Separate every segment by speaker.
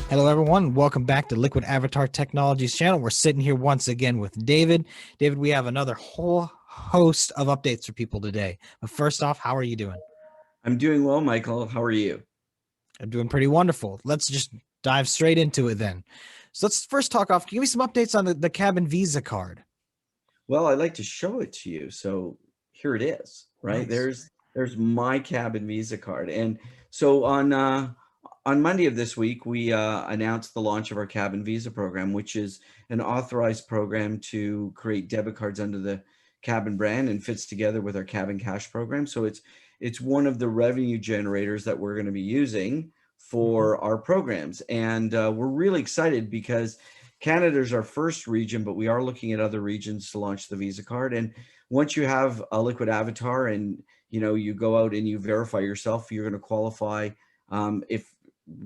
Speaker 1: Hello, everyone. Welcome back to Liquid Avatar Technologies channel. We're sitting here once again with David. David, we have another whole host of updates for people today. But first off, how are you doing?
Speaker 2: I'm doing well, Michael. How are you?
Speaker 1: I'm doing pretty wonderful. Let's just dive straight into it then. So let's first talk off. Give me some updates on the KABN Visa card.
Speaker 2: Well, I'd like to show it to you. So here it is, right?
Speaker 1: Nice.
Speaker 2: There's my KABN Visa card. And so on Monday of this week, we announced the launch of our KABN Visa program, which is an authorized program to create debit cards under the KABN brand and fits together with our KABN Cash program. So it's one of the revenue generators that we're going to be using for our programs. And we're really excited because Canada is our first region, but we are looking at other regions to launch the Visa card. And once you have a Liquid Avatar and you go out and you verify yourself, you're going to qualify. If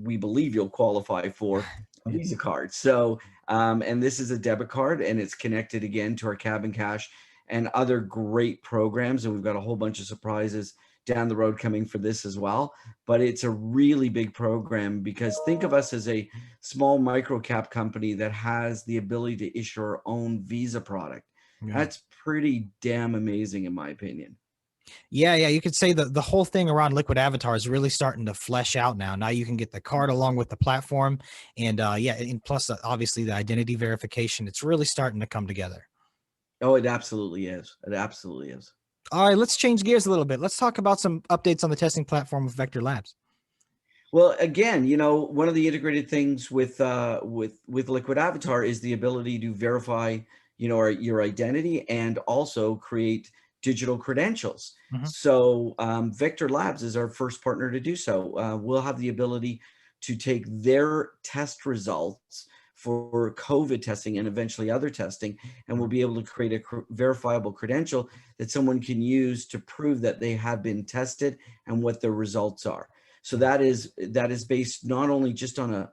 Speaker 2: we believe you'll qualify for a Visa card. So, and this is a debit card, and it's connected again to our KABN Cash and other great programs. And we've got a whole bunch of surprises down the road coming for this as well. But it's a really big program because think of us as a small micro cap company that has the ability to issue our own Visa product.
Speaker 1: Yeah.
Speaker 2: That's pretty damn amazing, in my opinion.
Speaker 1: Yeah, you could say the whole thing around Liquid Avatar is really starting to flesh out now. Now you can get the card along with the platform, and and plus obviously the identity verification. It's really starting to come together.
Speaker 2: Oh, it absolutely is. It absolutely is.
Speaker 1: All right, let's change gears a little bit. Let's talk about some updates on the testing platform of Vector Labs.
Speaker 2: Well, again, one of the integrated things with Liquid Avatar is the ability to verify, your identity and also create digital credentials.
Speaker 1: Mhm.
Speaker 2: So Vector Labs is our first partner to do so. We'll have the ability to take their test results for COVID testing and eventually other testing, and we'll be able to create a verifiable credential that someone can use to prove that they have been tested and what their results are. So that is based not only just on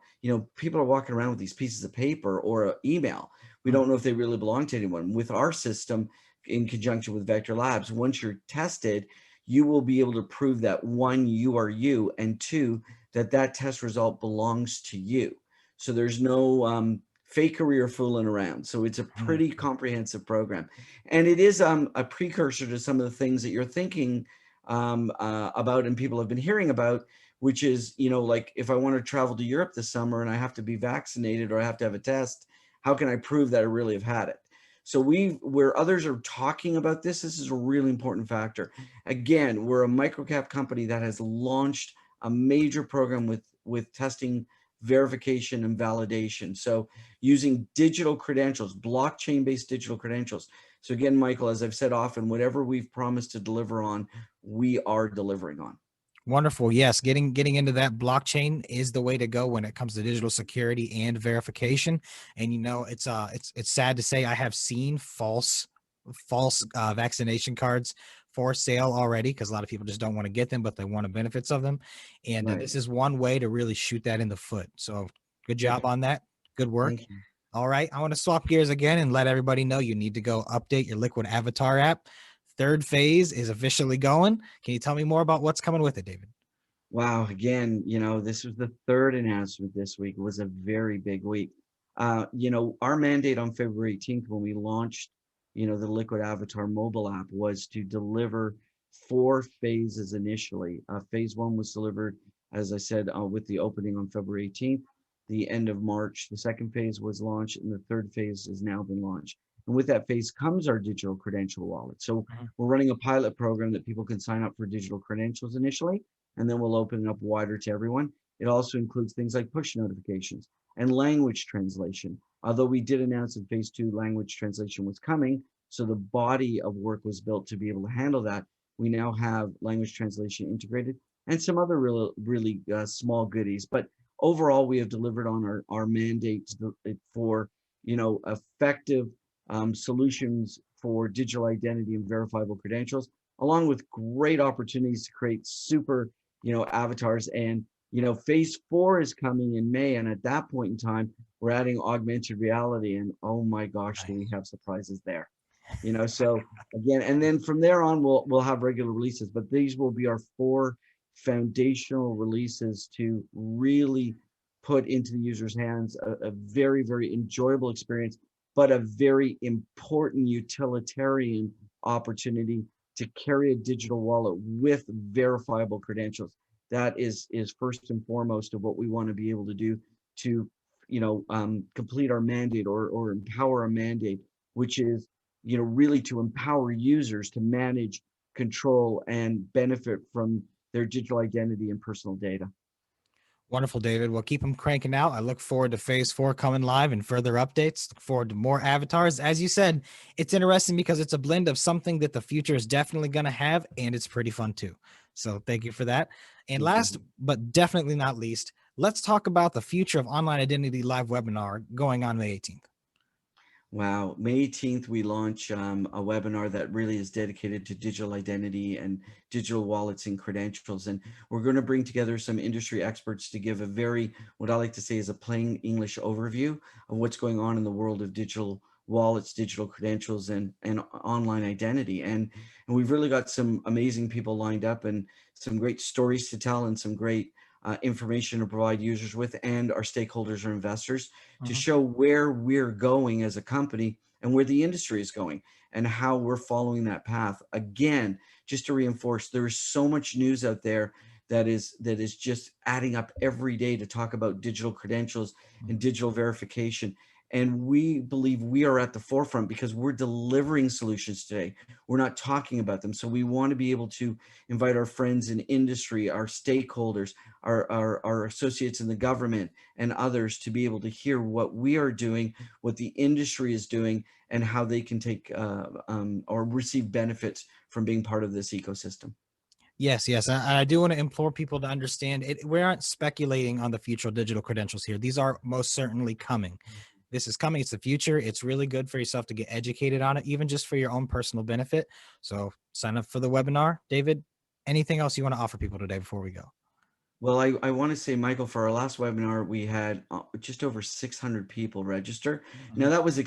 Speaker 2: people are walking around with these pieces of paper or an email. We don't know if they really belong to anyone. With our system, in conjunction with Vector Labs, once you're tested, you will be able to prove that one, you are you, and two, that test result belongs to you. So there's no fakery or fooling around. So it's a pretty comprehensive program, and it is a precursor to some of the things that you're thinking about and people have been hearing about, which is, like if I want to travel to Europe this summer and I have to be vaccinated or I have to have a test, how can I prove that I really have had it? So where others are talking about this is a really important factor. Again, we're a microcap company that has launched a major program with testing, verification, and validation. So using digital credentials, blockchain-based digital credentials. So again, Michael, as I've said often, whatever we've promised to deliver on, we are delivering on.
Speaker 1: Wonderful. Yes, getting into that blockchain is the way to go when it comes to digital security and verification. And it's sad to say I have seen false vaccination cards for sale already because a lot of people just don't want to get them, but they want the benefits of them. And
Speaker 2: Right.
Speaker 1: this is one way to really shoot that in the foot. So good job
Speaker 2: Yep.
Speaker 1: on that. Good work.
Speaker 2: Thank you.
Speaker 1: All right, I want to swap gears again and let everybody know you need to go update your Liquid Avatar app. Third phase is officially going. Can you tell me more about what's coming with it, David?
Speaker 2: Wow. Again, this was the third announcement this week. It was a very big week. Our mandate on February 18th when we launched, the Liquid Avatar mobile app was to deliver 4 phases initially. Phase one was delivered, as I said, with the opening on February 18th, the end of March. The second phase was launched, and the third phase has now been launched. And with that phase comes our digital credential wallet. So we're running a pilot program that people can sign up for digital credentials initially, and then we'll open it up wider to everyone. It also includes things like push notifications and language translation. Although we did announce in phase two language translation was coming, so the body of work was built to be able to handle that. We now have language translation integrated and some other really small goodies. But overall, we have delivered on our mandates for effective solutions for digital identity and verifiable credentials, along with great opportunities to create super avatars. And phase four is coming in May, and at that point in time we're adding augmented reality, and oh my gosh, do we have surprises there. So again, and then from there on we'll have regular releases, but these will be our 4 foundational releases to really put into the user's hands a very, very enjoyable experience, but a very important utilitarian opportunity to carry a digital wallet with verifiable credentials. That is first and foremost of what we want to be able to do to, complete our mandate, or empower our mandate, which is, really to empower users to manage, control, and benefit from their digital identity and personal data.
Speaker 1: Wonderful, David. Well, keep them cranking out. I look forward to phase 4 coming live and further updates. Look forward to more avatars. As you said, it's interesting because it's a blend of something that the future is definitely going to have, and it's pretty fun too. So thank you for that. And
Speaker 2: Thank you.
Speaker 1: last but definitely not least, let's talk about the future of online identity live webinar going on May 18th.
Speaker 2: Wow. May 18th, we launch a webinar that really is dedicated to digital identity and digital wallets and credentials. And we're going to bring together some industry experts to give a very, what I like to say is a plain English overview of what's going on in the world of digital wallets, digital credentials, and online identity. And we've really got some amazing people lined up, and some great stories to tell, and some great information to provide users with, and our stakeholders or investors, to
Speaker 1: Mhm.
Speaker 2: show where we're going as a company and where the industry is going, and how we're following that path. Again, just to reinforce, there is so much news out there that is just adding up every day to talk about digital credentials and digital verification. And we believe we are at the forefront because we're delivering solutions today. We're not talking about them. So we want to be able to invite our friends in industry, our stakeholders, our associates in the government, and others to be able to hear what we are doing, what the industry is doing, and how they can take or receive benefits from being part of this ecosystem.
Speaker 1: Yes, yes. I do want to implore people to understand it. We aren't speculating on the future of digital credentials here. These are most certainly coming. This is coming. It's the future. It's really good for yourself to get educated on it, even just for your own personal benefit. So sign up for the webinar. David, anything else you want to offer people today before we go?
Speaker 2: Well, I want to say, Michael, for our last webinar, we had just over 600 people register. Now,
Speaker 1: Mhm.
Speaker 2: that was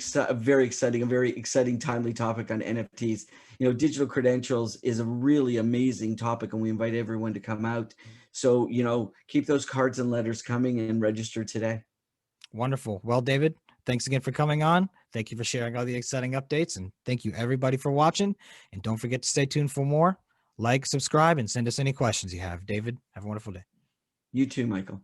Speaker 2: very exciting, a very exciting, timely topic on NFTs. Digital credentials is a really amazing topic, and we invite everyone to come out. So, keep those cards and letters coming, and register today.
Speaker 1: Wonderful. Well, David, thanks again for coming on. Thank you for sharing all the exciting updates. And thank you, everybody, for watching. And don't forget to stay tuned for more. Like, subscribe, and send us any questions you have. David, have a wonderful day.
Speaker 2: You too, Michael.